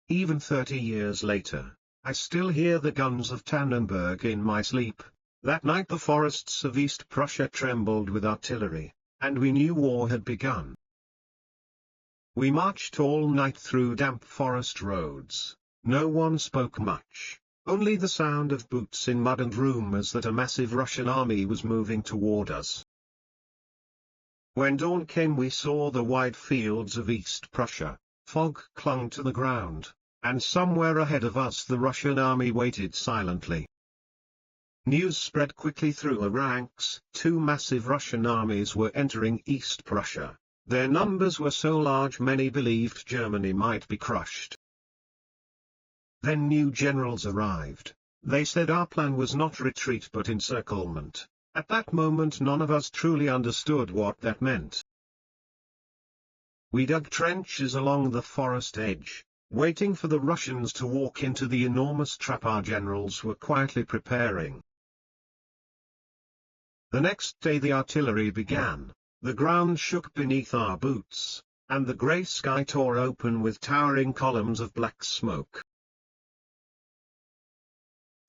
Even 30 years later, I still hear the guns of Tannenberg in my sleep. That night the forests of East Prussia trembled with artillery, and we knew war had begun. We marched all night through damp forest roads. No one spoke much, only the sound of boots in mud and rumors that a massive Russian army was moving toward us. When dawn came we saw the wide fields of East Prussia. Fog clung to the ground, and somewhere ahead of us the Russian army waited silently. News spread quickly through the ranks. 2 massive Russian armies were entering East Prussia. Their numbers were so large many believed Germany might be crushed. Then new generals arrived. They said our plan was not retreat but encirclement. At that moment none of us truly understood what that meant. We dug trenches along the forest edge, waiting for the Russians to walk into the enormous trap our generals were quietly preparing. The next day the artillery began, the ground shook beneath our boots, and the grey sky tore open with towering columns of black smoke.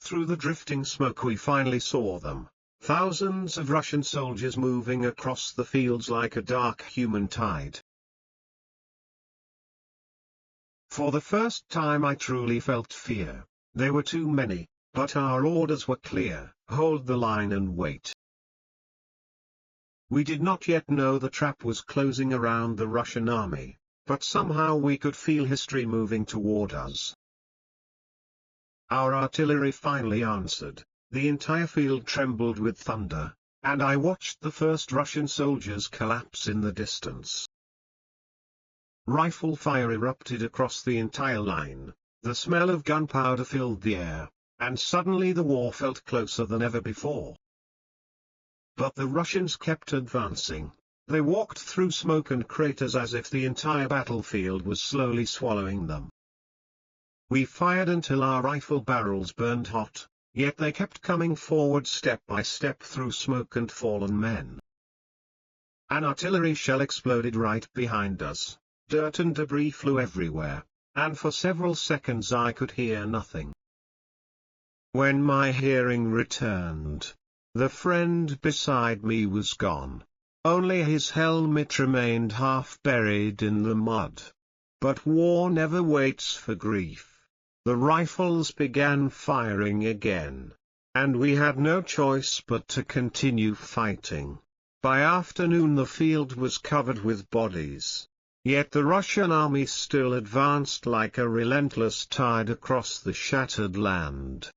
Through the drifting smoke we finally saw them. Thousands of Russian soldiers moving across the fields like a dark human tide. For the first time I truly felt fear. There were too many, but our orders were clear: hold the line and wait. We did not yet know the trap was closing around the Russian army, but somehow we could feel history moving toward us. Our artillery finally answered. The entire field trembled with thunder, and I watched the first Russian soldiers collapse in the distance. Rifle fire erupted across the entire line, the smell of gunpowder filled the air, and suddenly the war felt closer than ever before. But the Russians kept advancing. They walked through smoke and craters as if the entire battlefield was slowly swallowing them. We fired until our rifle barrels burned hot. Yet they kept coming forward step by step through smoke and fallen men. An artillery shell exploded right behind us. Dirt and debris flew everywhere, and for several seconds I could hear nothing. When my hearing returned, the friend beside me was gone. Only his helmet remained half buried in the mud. But war never waits for grief. The rifles began firing again, and we had no choice but to continue fighting. By afternoon the field was covered with bodies. Yet the Russian army still advanced like a relentless tide across the shattered land.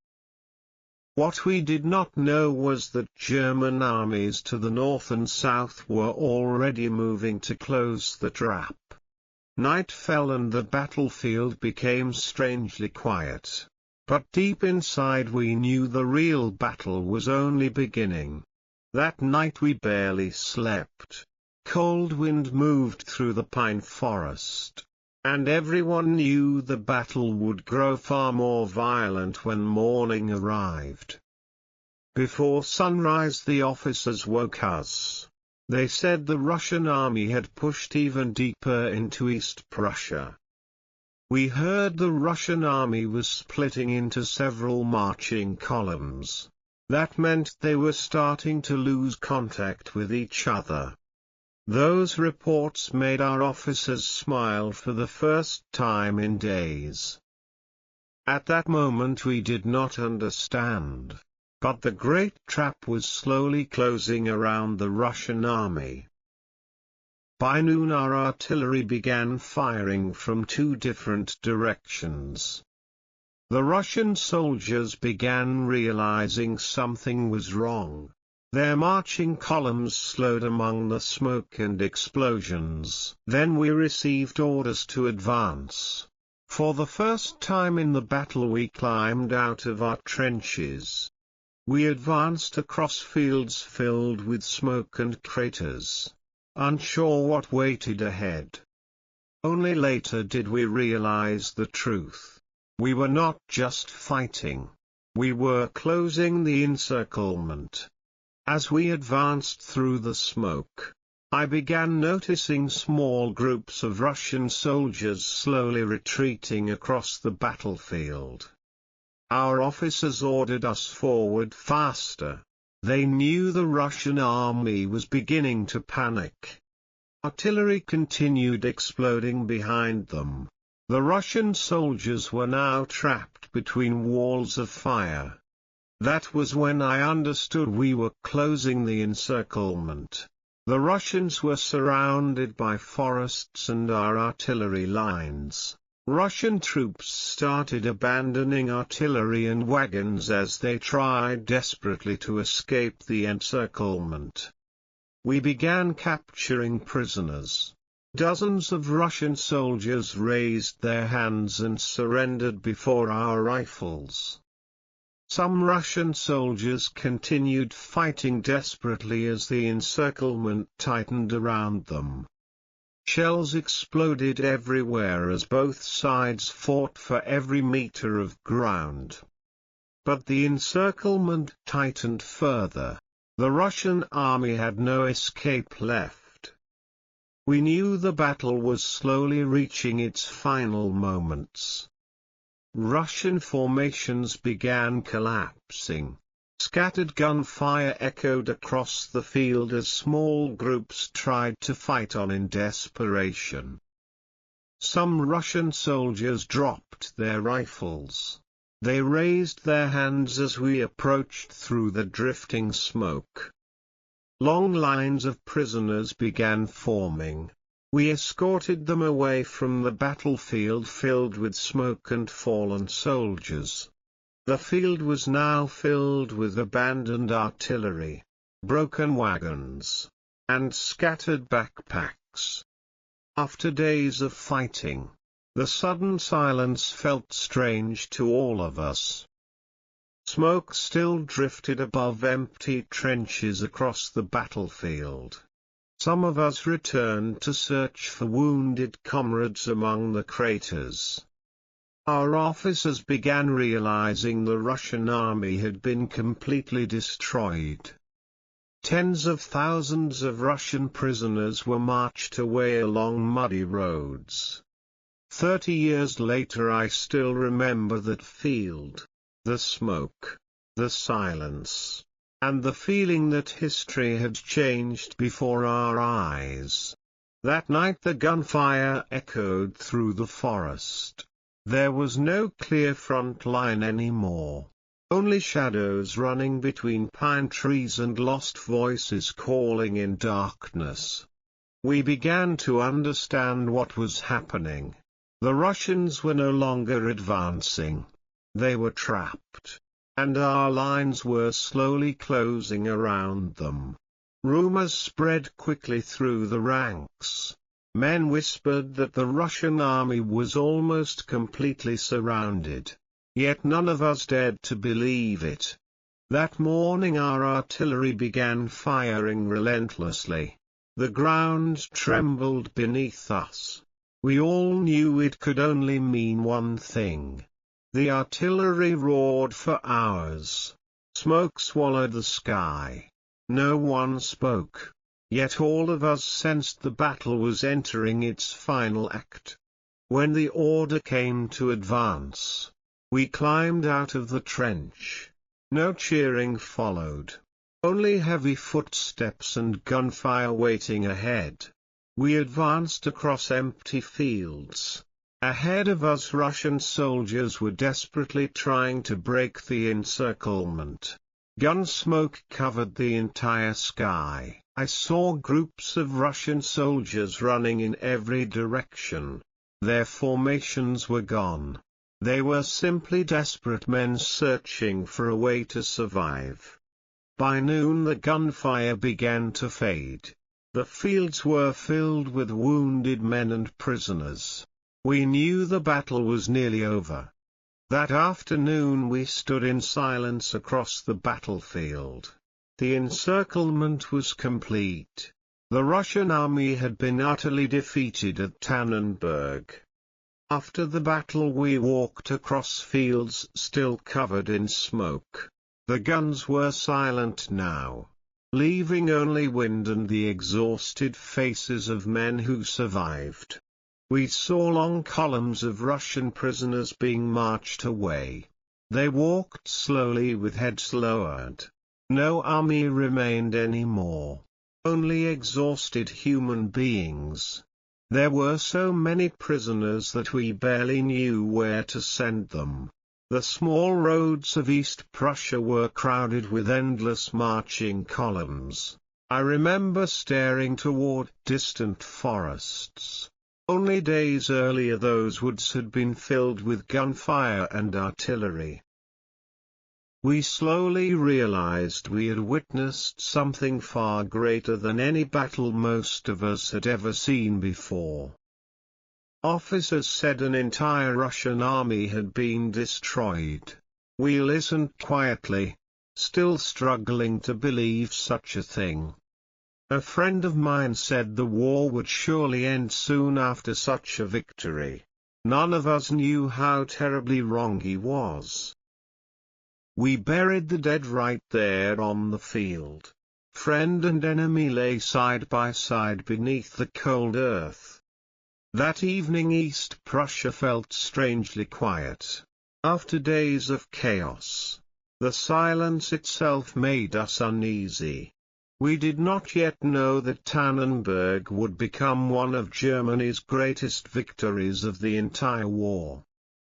What we did not know was that German armies to the north and south were already moving to close the trap. Night fell and the battlefield became strangely quiet. But deep inside we knew the real battle was only beginning. That night we barely slept. Cold wind moved through the pine forest, and everyone knew the battle would grow far more violent when morning arrived. Before sunrise the officers woke us. They said the Russian army had pushed even deeper into East Prussia. We heard the Russian army was splitting into several marching columns. That meant they were starting to lose contact with each other. Those reports made our officers smile for the first time in days. At that moment we did not understand. But the great trap was slowly closing around the Russian army. By noon our artillery began firing from 2 different directions. The Russian soldiers began realizing something was wrong. Their marching columns slowed among the smoke and explosions. Then we received orders to advance. For the first time in the battle we climbed out of our trenches. We advanced across fields filled with smoke and craters, unsure what waited ahead. Only later did we realize the truth. We were not just fighting. We were closing the encirclement. As we advanced through the smoke, I began noticing small groups of Russian soldiers slowly retreating across the battlefield. Our officers ordered us forward faster. They knew the Russian army was beginning to panic. Artillery continued exploding behind them. The Russian soldiers were now trapped between walls of fire. That was when I understood we were closing the encirclement. The Russians were surrounded by forests and our artillery lines. Russian troops started abandoning artillery and wagons as they tried desperately to escape the encirclement. We began capturing prisoners. Dozens of Russian soldiers raised their hands and surrendered before our rifles. Some Russian soldiers continued fighting desperately as the encirclement tightened around them. Shells exploded everywhere as both sides fought for every meter of ground. But the encirclement tightened further. The Russian army had no escape left. We knew the battle was slowly reaching its final moments. Russian formations began collapsing. Scattered gunfire echoed across the field as small groups tried to fight on in desperation. Some Russian soldiers dropped their rifles. They raised their hands as we approached through the drifting smoke. Long lines of prisoners began forming. We escorted them away from the battlefield filled with smoke and fallen soldiers. The field was now filled with abandoned artillery, broken wagons, and scattered backpacks. After days of fighting, the sudden silence felt strange to all of us. Smoke still drifted above empty trenches across the battlefield. Some of us returned to search for wounded comrades among the craters. Our officers began realizing the Russian army had been completely destroyed. Tens of thousands of Russian prisoners were marched away along muddy roads. 30 years later I still remember that field, the smoke, the silence, and the feeling that history had changed before our eyes. That night the gunfire echoed through the forest. There was no clear front line anymore. Only shadows running between pine trees and lost voices calling in darkness. We began to understand what was happening. The Russians were no longer advancing. They were trapped. And our lines were slowly closing around them. Rumors spread quickly through the ranks. Men whispered that the Russian army was almost completely surrounded. Yet none of us dared to believe it. That morning our artillery began firing relentlessly. The ground trembled beneath us. We all knew it could only mean one thing. The artillery roared for hours. Smoke swallowed the sky. No one spoke. Yet all of us sensed the battle was entering its final act. When the order came to advance, we climbed out of the trench. No cheering followed. Only heavy footsteps and gunfire waiting ahead. We advanced across empty fields. Ahead of us Russian soldiers were desperately trying to break the encirclement. Gun smoke covered the entire sky. I saw groups of Russian soldiers running in every direction. Their formations were gone. They were simply desperate men searching for a way to survive. By noon the gunfire began to fade. The fields were filled with wounded men and prisoners. We knew the battle was nearly over. That afternoon we stood in silence across the battlefield. The encirclement was complete. The Russian army had been utterly defeated at Tannenberg. After the battle we walked across fields still covered in smoke. The guns were silent now. leaving only wind and the exhausted faces of men who survived. We saw long columns of Russian prisoners being marched away. They walked slowly with heads lowered. No army remained anymore. Only exhausted human beings. There were so many prisoners that we barely knew where to send them. The small roads of East Prussia were crowded with endless marching columns. I remember staring toward distant forests. Only days earlier those woods had been filled with gunfire and artillery. We slowly realized we had witnessed something far greater than any battle most of us had ever seen before. Officers said an entire Russian army had been destroyed. We listened quietly, still struggling to believe such a thing. A friend of mine said the war would surely end soon after such a victory. None of us knew how terribly wrong he was. We buried the dead right there on the field. Friend and enemy lay side by side beneath the cold earth. That evening East Prussia felt strangely quiet. After days of chaos, the silence itself made us uneasy. We did not yet know that Tannenberg would become one of Germany's greatest victories of the entire war.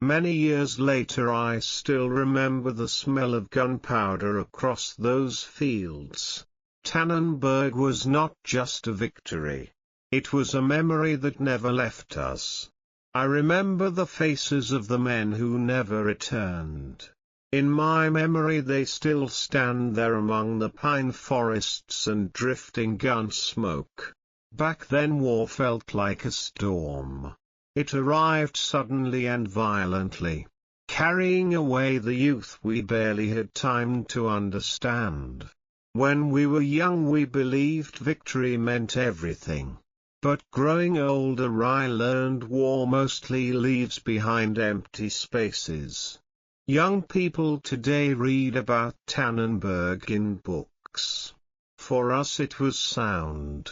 Many years later I still remember the smell of gunpowder across those fields. Tannenberg was not just a victory. It was a memory that never left us. I remember the faces of the men who never returned. In my memory they still stand there among the pine forests and drifting gun smoke. Back then war felt like a storm. It arrived suddenly and violently, carrying away the youth we barely had time to understand. When we were young we believed victory meant everything. But growing older I learned war mostly leaves behind empty spaces. Young people today read about Tannenberg in books. For us it was sound,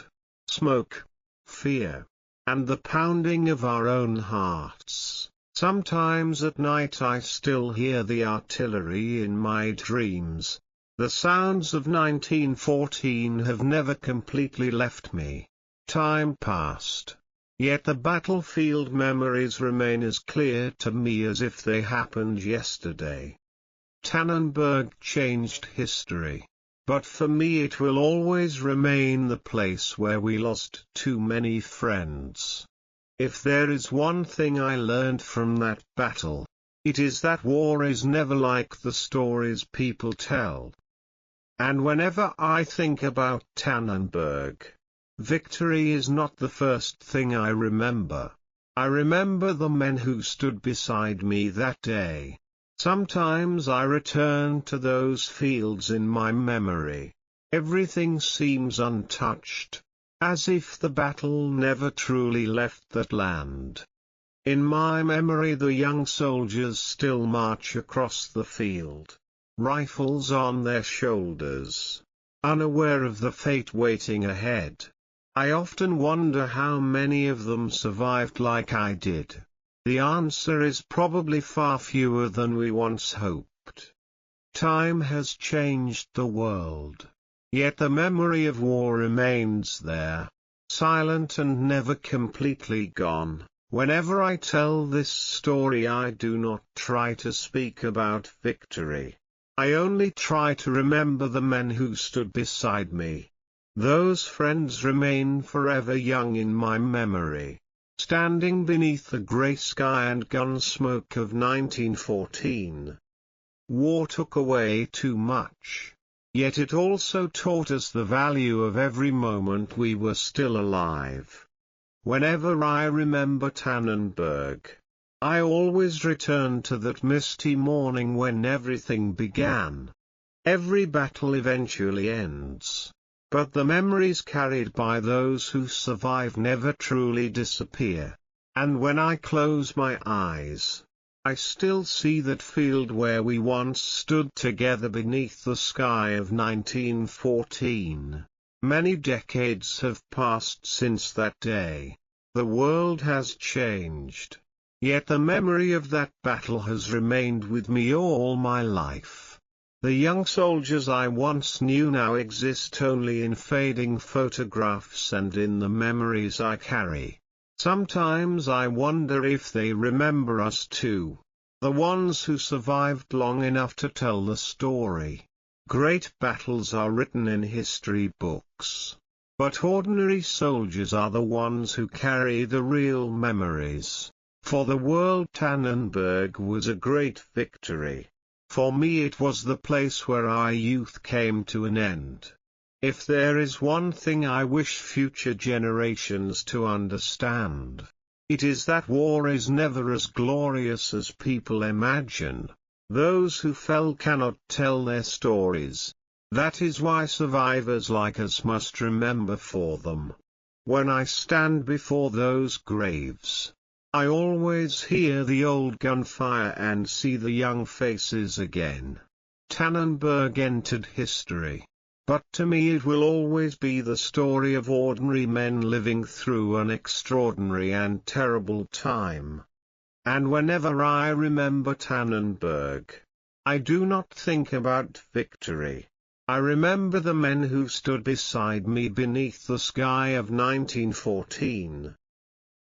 smoke, fear, and the pounding of our own hearts. Sometimes at night I still hear the artillery in my dreams. The sounds of 1914 have never completely left me. Time passed. Yet the battlefield memories remain as clear to me as if they happened yesterday. Tannenberg changed history. But for me it will always remain the place where we lost too many friends. If there is one thing I learned from that battle, it is that war is never like the stories people tell. And whenever I think about Tannenberg, victory is not the first thing I remember. I remember the men who stood beside me that day. Sometimes I return to those fields in my memory. Everything seems untouched, as if the battle never truly left that land. In my memory the young soldiers still march across the field, rifles on their shoulders, unaware of the fate waiting ahead. I often wonder how many of them survived like I did. The answer is probably far fewer than we once hoped. Time has changed the world. Yet the memory of war remains there, silent and never completely gone. Whenever I tell this story I do not try to speak about victory. I only try to remember the men who stood beside me. Those friends remain forever young in my memory, standing beneath the grey sky and gun smoke of 1914. War took away too much. Yet it also taught us the value of every moment we were still alive. Whenever I remember Tannenberg, I always return to that misty morning when everything began. Every battle eventually ends. But the memories carried by those who survive never truly disappear. And when I close my eyes, I still see that field where we once stood together beneath the sky of 1914. Many decades have passed since that day. The world has changed. Yet the memory of that battle has remained with me all my life. The young soldiers I once knew now exist only in fading photographs and in the memories I carry. Sometimes I wonder if they remember us too. The ones who survived long enough to tell the story. Great battles are written in history books. But ordinary soldiers are the ones who carry the real memories. For the world, Tannenberg was a great victory. For me it was the place where our youth came to an end. If there is one thing I wish future generations to understand, it is that war is never as glorious as people imagine. Those who fell cannot tell their stories. That is why survivors like us must remember for them. When I stand before those graves, I always hear the old gunfire and see the young faces again. Tannenberg entered history. But to me it will always be the story of ordinary men living through an extraordinary and terrible time. And whenever I remember Tannenberg, I do not think about victory. I remember the men who stood beside me beneath the sky of 1914.